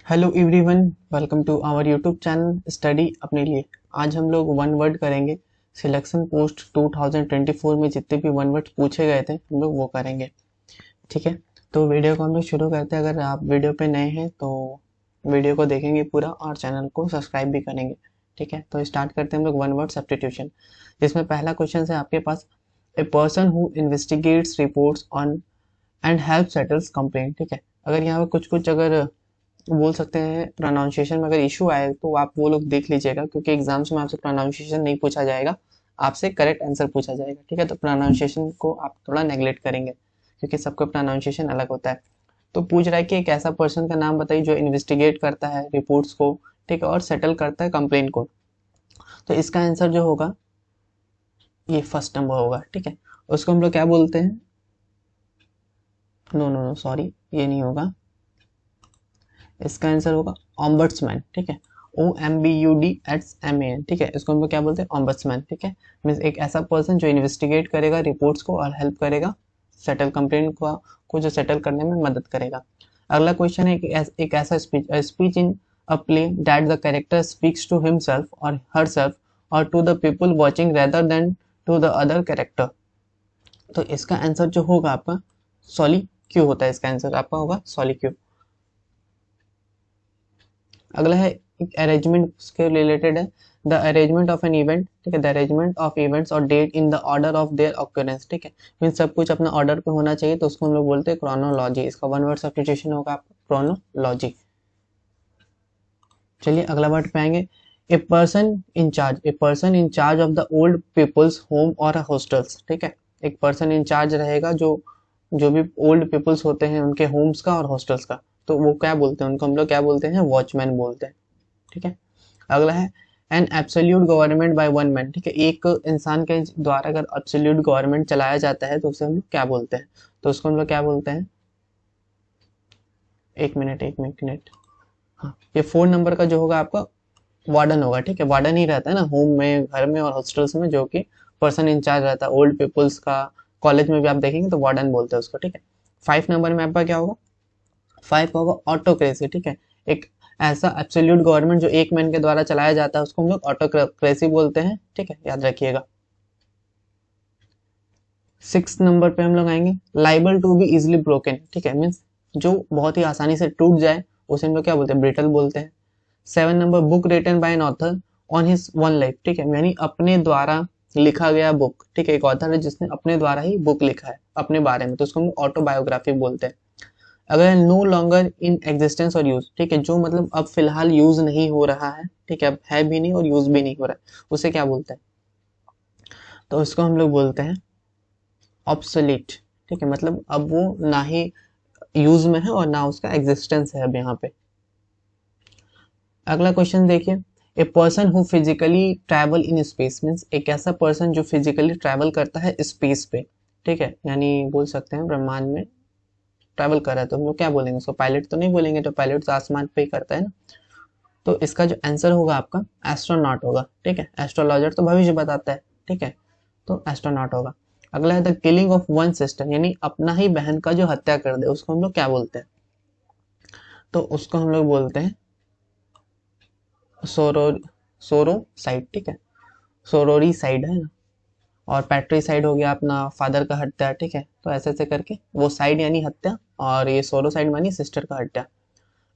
Hello everyone, welcome to our YouTube channel study अपने लिए। आज हम लोग वन वर्ड करेंगे। सिलेक्शन पोस्ट 2024 में जितने भी वन वर्ड पूछे गए थे हम लोग वो करेंगे। ठीक है, तो वीडियो को हम लोग शुरू करते हैं। अगर आप वीडियो पे नए हैं तो वीडियो को देखेंगे पूरा और चैनल को सब्सक्राइब भी करेंगे। ठीक है, तो स्टार्ट करते हैं हम लोग वन वर्ड सब्स्टिट्यूशन, जिसमें पहला क्वेश्चन है आपके पास। A person who investigates reports on and help settles complaint. ठीक है, अगर यहाँ पे कुछ अगर बोल सकते हैं प्रोनाउंसिएशन में अगर इशू आए तो आप वो लोग देख लीजिएगा, क्योंकि एग्जाम्स में आपसे प्रोनाउंसिएशन नहीं पूछा जाएगा, आपसे करेक्ट आंसर पूछा जाएगा। ठीक है, तो प्रोनाउंसिएशन को आप थोड़ा नेग्लेक्ट करेंगे क्योंकि सबका प्रोनाउंसिएशन अलग होता है। तो पूछ रहा है कि एक ऐसा पर्सन का नाम बताइए जो इन्वेस्टिगेट करता है रिपोर्ट्स को, ठीक है, और सेटल करता है कंप्लेंट को। तो इसका आंसर जो होगा ये फर्स्ट नंबर होगा। ठीक है, उसको हम लोग क्या बोलते हैं, नो नो नो सॉरी, ये नहीं होगा। इसका आंसर होगा ऑम्बड्समैन। ठीक है, OMBUDSMAN। ठीक है, इसको हम लोग क्या बोलते हैं, ऑम्बड्समैन। ठीक है, मीन्स एक ऐसा पर्सन जो इन्वेस्टिगेट करेगा रिपोर्ट्स को और हेल्प करेगा सेटल कंप्लेंट को जो सेटल करने में मदद करेगा। अगला क्वेश्चन है कि एक ऐसा speech in a play that the character speaks to himself और हरसेल्फ और to the people watching rather than to the other character. तो इसका आंसर जो होगा आपका सॉलिक्यू होता है। इसका आंसर आपका होगा सॉलिक्यू। अगला है एक अरेंजमेंट के रिलेटेड है, the arrangement of an event. ठीक है, द अरेंजमेंट ऑफ इवेंट्स और date in the order of their occurrence. ठीक है, मीन सब कुछ अपना ऑर्डर पे होना चाहिए, तो उसको हम लोग बोलते हैं क्रोनोलॉजी। इसका वन वर्ड सब्स्टिट्यूशन होगा आपका क्रोनोलॉजी। चलिए अगला वर्ड पे आएंगे, a person in charge. A person in charge of the old people's home और हॉस्टल्स। ठीक है, एक पर्सन इन चार्ज रहेगा जो जो भी ओल्ड पीपल्स होते हैं उनके होम्स का और हॉस्टल्स का, तो वो क्या बोलते हैं, उनको हम लोग क्या बोलते हैं, वॉचमैन बोलते हैं। ठीक है, अगला है an absolute government by one man. ठीक है, एक इंसान के द्वारा अगर एब्सोल्यूट गवर्नमेंट चलाया जाता है तो उसे हम लोग क्या बोलते हैं, तो उसको हम लोग क्या बोलते हैं, एक मिनट। हाँ, ये 4 नंबर का जो होगा आपका वार्डन होगा। ठीक है, वार्डन ही रहता है ना होम में, घर में और हॉस्टल्स में, जो कि पर्सन इंचार्ज रहता है ओल्ड पीपल्स का। कॉलेज में भी आप देखेंगे तो वार्डन बोलते हैं उसको। ठीक है, 5 नंबर में आपका क्या होगा, 5 का होगा ऑटोक्रेसी। ठीक है, एक ऐसा एब्सोल्यूट गवर्नमेंट जो एक मैन के द्वारा चलाया जाता है उसको हम लोग ऑटोक्रेसी बोलते हैं। ठीक है, याद रखिएगा। 6 नंबर पे हम लोग आएंगे, liable to be easily broken. ठीक है, मीन्स जो बहुत ही आसानी से टूट जाए उसे हम लोग क्या बोलते हैं, ब्रिटल बोलते हैं। 7 number, book written by an author on his own life. ठीक है, यानी अपने द्वारा लिखा गया बुक। ठीक है, एक ऑथर है जिसने अपने द्वारा ही बुक लिखा है अपने बारे में, तो उसको हम ऑटोबायोग्राफी बोलते हैं। अगर नो लॉन्गर इन एग्जिस्टेंस और यूज। ठीक है, जो मतलब अब फिलहाल यूज नहीं हो रहा है, ठीक है, अब है भी नहीं और यूज भी नहीं हो रहा है, उसे क्या बोलते हैं, तो उसको हम लोग बोलते हैं ऑब्सोलीट। ठीक है, मतलब अब वो ना ही यूज में है और ना उसका एग्जिस्टेंस है अब यहाँ पे। अगला क्वेश्चन देखिए, ए person who physically travel in space, means एक ऐसा पर्सन जो फिजिकली ट्रैवल करता है स्पेस पे। ठीक है, यानी बोल सकते हैं ब्रह्मांड में ट्रैवल कर रहा है, तो हम लोग क्या बोलेंगे उसको, पायलट तो नहीं बोलेंगे, तो पायलट तो आसमान पे ही करता है ना। तो इसका जो आंसर होगा आपका एस्ट्रोनॉट होगा। ठीक है, एस्ट्रोलॉजर तो भविष्य बताता है। ठीक है, तो एस्ट्रोनॉट होगा। अगला है the killing of one sister, यानी अपना ही बहन का जो हत्या कर दे उसको हम लोग क्या बोलते हैं, तो उसको हम लोग बोलते हैं सोरो सोरोसाइड। ठीक है, सोरोरी साइड है ना, और पैट्रीसाइड हो गया अपना फादर का हत्या। ठीक है, तो ऐसे ऐसे करके वो साइड यानी हत्या और ये सोरोसाइड मानी सिस्टर का हत्या।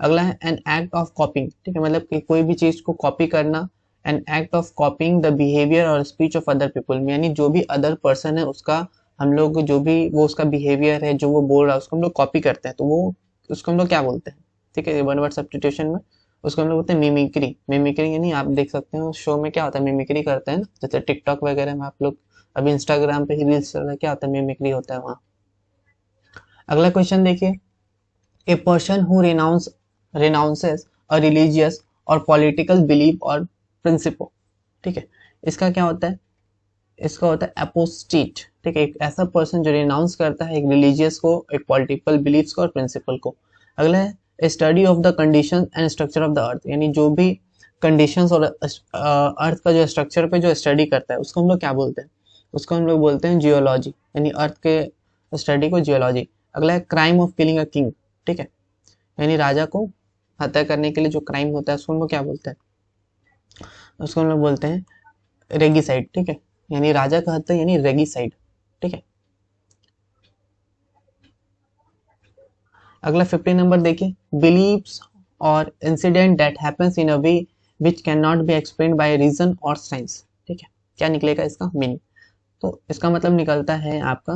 अगला है एन एक्ट ऑफ कॉपिंग। ठीक है, मतलब कि कोई भी चीज को कॉपी करना, an act of copying the behaviour और स्पीच ऑफ अदर पीपल, यानी जो भी अदर पर्सन है उसका हम लोग जो भी वो उसका बिहेवियर है जो वो बोल रहा है उसको हम लोग कॉपी करते हैं, तो वो उसको हम लोग क्या बोलते हैं। ठीक है, वन वर्ड सब्स्टिट्यूशन में उसको हम लोग बोलते हैं मिमिक्री। मिमिक्री यानी आप देख सकते हैं शो में क्या होता है, मिमिक्री करते हैं ना, जैसे टिकटॉक वगैरह में आप लोग, अभी इंस्टाग्राम पे ही रील्स चल रहा है, क्या होता है, मिमिक्री होता है वहाँ। अगला क्वेश्चन देखिए, ए person who renounces a religious और पॉलिटिकल बिलीफ और प्रिंसिपल। ठीक है, इसका क्या होता है, इसका होता है अपोस्टेट। ठीक है, एक ऐसा पर्सन जो रिनाउंस करता है एक रिलीजियस को, एक पॉलिटिकल बिलीफ्स को और प्रिंसिपल को। अगला है study of the condition and structure of the earth, यानी जो भी कंडीशंस और अर्थ का जो स्ट्रक्चर पे जो स्टडी करता है उसको हम लोग क्या बोलते हैं, उसको हम लोग बोलते हैं जियोलॉजी, यानी अर्थ के स्टडी को जियोलॉजी। अगला है crime of killing a king. ठीक है, यानी राजा को हत्या करने के लिए जो क्राइम होता है उसको हम लोग क्या बोलते हैं, उसको हम लोग बोलते हैं रेगिसाइड, ठीक है, यानी राजा का हत्या यानी रेगिसाइड, ठीक है। अगला 15 नंबर देखिए, बिलीव्स और incident that happens in a way which can not be explained by reason और साइंस, ठीक है। क्या निकलेगा इसका मीनिंग, तो इसका मतलब निकलता है आपका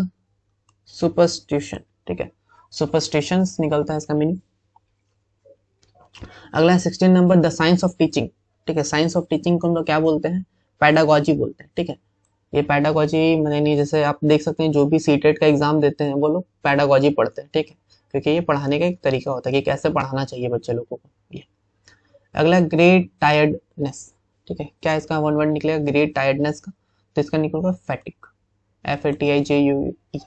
सुपरस्टिशन, ठीक है, सुपरस्टिशंस निकलता है इसका मीनिंग। अगला है 16 number, the science of teaching, ठीक है, साइंस ऑफ टीचिंग को हम लोग क्या बोलते हैं, पैडागॉजी बोलते हैं, ठीक है। ये पैडागॉजी मैंने जैसे आप देख सकते हैं जो भी सीटेट का एग्जाम देते हैं वो लोग पैडागॉजी पढ़ते हैं, ठीक है, क्योंकि ये पढ़ाने का एक तरीका होता है कि कैसे पढ़ाना चाहिए बच्चे लोगों को ये। अगला ग्रेट टायर्डनेस, ठीक है, क्या इसका वन वर्ड निकलेगा ग्रेट टायर्डनेस का, तो इसका निकलेगा फैटिक, FATIGUE।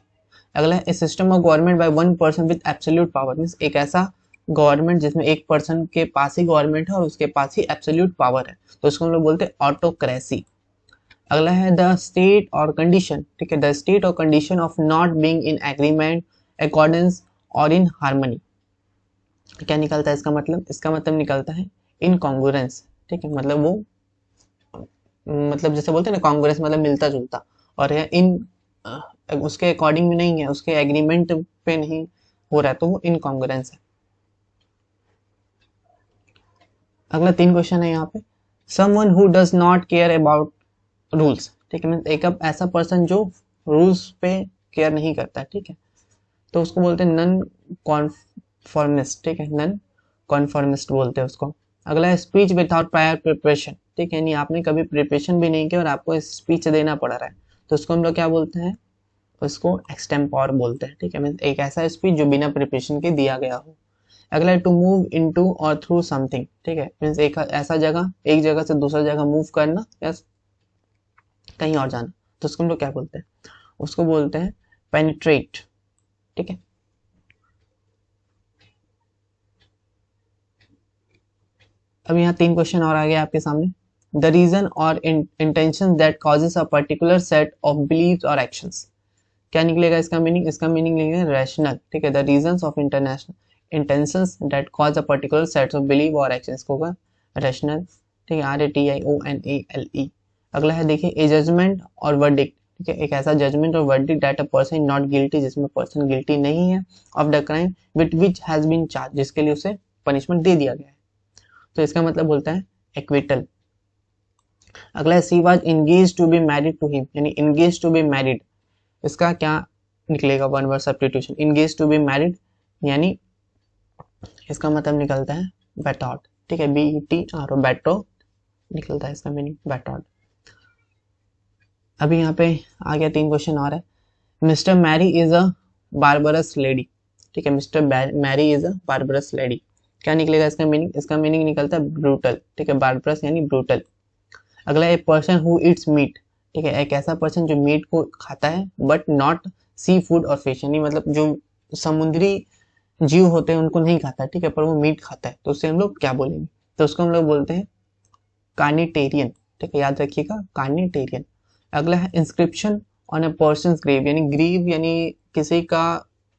अगला है system of government by one person with absolute power, means एक ऐसा गवर्नमेंट जिसमें एक पर्सन के पास ही गवर्नमेंट है और उसके पास ही एब्सोल्यूट पावर है, तो उसको हम लोग बोलते हैं ऑटोक्रेसी। अगला है द स्टेट और कंडीशन, ठीक है, द स्टेट और condition of not being in agreement, accordance और इन हार्मनी। क्या निकलता है इसका मतलब, इसका मतलब निकलता है इनकॉन्ग्रुएंस, ठीक है, मतलब वो मतलब जैसे बोलते हैं ना कांग्रेस मतलब मिलता जुलता, और यह इन उसके अकॉर्डिंग में नहीं है, उसके एग्रीमेंट पे नहीं हो रहा है, तो वो इनकॉन्ग्रुएंस है। अगला 3 क्वेश्चन है यहाँ पे, someone who does not care about rules, ठीक है, एक अब ऐसा पर्सन जो रूल्स पे केयर नहीं करता है, ठीक है, तो उसको बोलते हैं नन कॉन्फॉर्मिस्ट, ठीक है, नन कॉन्फॉर्मिस्ट बोलते हैं उसको। अगला है स्पीच विदाउट प्रायर प्रिपरेशन, ठीक है, यानी आपने कभी प्रिपरेशन भी नहीं किया और आपको स्पीच देना पड़ रहा है, तो उसको हम लोग क्या बोलते हैं, उसको एक्सटेम्पोर बोलते हैं, ठीक है, मींस एक ऐसा स्पीच जो बिना प्रिपरेशन के दिया गया हो। अगला है टू मूव इनटू और थ्रू समथिंग, ठीक है, मींस एक ऐसा जगह, एक जगह से दूसरा जगह मूव करना या कहीं और जाना, तो उसको हम लोग क्या बोलते हैं, उसको बोलते हैं पेनिट्रेट, ठीक है। अब यहाँ 3 क्वेश्चन और आ गए आपके सामने, द रीजन और intention that causes a particular set of beliefs और एक्शंस, क्या निकलेगा इसका मीनिंग, इसका मीनिंग निकलेगा रैशनल, ठीक है, the reasons of international intentions that cause a particular set of believe और एक्शंस को होगा रैशनल, ठीक है, RATIONALE। अगला है देखिए ए जजमेंट और वर्डिक्ट, ठीक है, एक ऐसा जजमेंट और verdict that a person not guilty, जिसमें पर्सन गिल्टी नहीं है, of the crime with which has been charge, जिसके लिए उसे पनिशमेंट दे दिया गया है, तो इसका मतलब बोलता है एक्विटल। अगला है she was engage to be married to him, यानी इंगेज टू बी मैरिड, इसका क्या निकलेगा one word substitution, engage to be married, यानी इसका मतलब निकलता है बेटॉड, ठीक है, BETR बेटो निकलता है इसका मीनिंग बेटॉड। अभी यहाँ पे आ गया 3 क्वेश्चन और है, mister Mary is a barbarous lady, ठीक है, mister Mary is a barbarous lady, क्या निकलेगा इसका मीनिंग, इसका मीनिंग निकलता है ब्रूटल, ठीक है, बार्बरस यानी ब्रूटल। अगला a person who eats meat, ठीक है, एक ऐसा पर्सन जो मीट को खाता है बट नॉट सी फूड और फिश, यानी मतलब जो समुद्री जीव होते हैं उनको नहीं खाता, ठीक है, पर वो मीट खाता है, तो उससे हम लोग क्या बोलेंगे, तो उसको हम लोग बोलते हैं कार्निटेरियन, ठीक है, याद रखिएगा कार्निटेरियन। अगला है inscription on a person grave, यानी ग्रीव यानी किसी का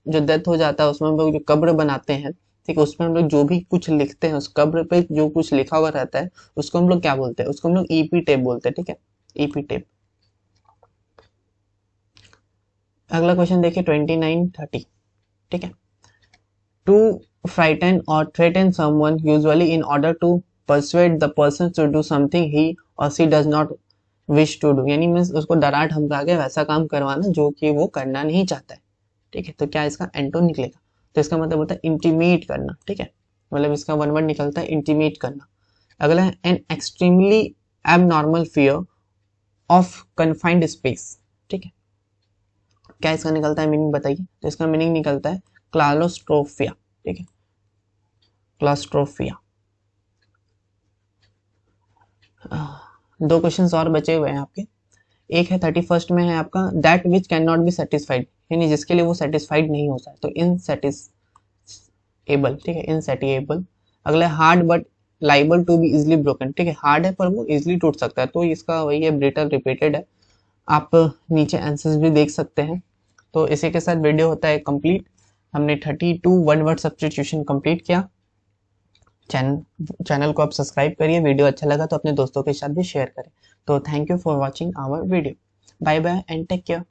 जो डेथ हो जाता है उसमें हम लोग जो कब्र बनाते हैं, ठीक है, उसमें हम लोग जो भी कुछ लिखते हैं उस कब्र पे जो कुछ लिखा हुआ रहता है उसको हम लोग क्या बोलते हैं, उसको हम लोग ईपी टेप बोलते हैं, ठीक है, ईपी टेप। अगला क्वेश्चन देखिए 29-30, ठीक है, टू फ्राइटन और threaten someone usually in order to persuade the person to do something he और she does not wish to do, यानी मीन्स उसको डरा धमका के वैसा काम करवाना जो कि वो करना नहीं चाहता है, ठीक है, तो क्या इसका एंटो निकलेगा, तो इसका मतलब होता है इंटीमेट करना, ठीक है, मतलब इसका वन वर्ड निकलता है इंटीमेट करना। अगला है an extremely abnormal fear of confined space, ठीक है, क्या इसका निकलता है मीनिंग बताइए, तो इसका मीनिंग निकलता है क्लास्ट्रोफिया, ठीक है, क्लास्ट्रोफिया। 2 क्वेश्चन और बचे हुए हैं आपके, एक है 31 में है आपका that which can not be satisfied, यानी जिसके लिए वो सेटिस्फाइड नहीं होता है, तो इनसेटिस्फेबल, ठीक है, इनसेटिएबल। अगला है hard but liable to be easily broken, ठीक है, हार्ड है पर वो इजिली टूट सकता है, तो इसका वही है ब्रिटल रिपीटेड है, आप नीचे आंसर्स भी देख सकते हैं। तो इसी के साथ वीडियो होता है कंप्लीट, हमने 32 वन वर्ड सब्स्टिट्यूशन कंप्लीट किया। चैनल को आप सब्सक्राइब करिए, वीडियो अच्छा लगा तो अपने दोस्तों के साथ भी शेयर करें। तो thank you for watching our video. Bye bye and take care.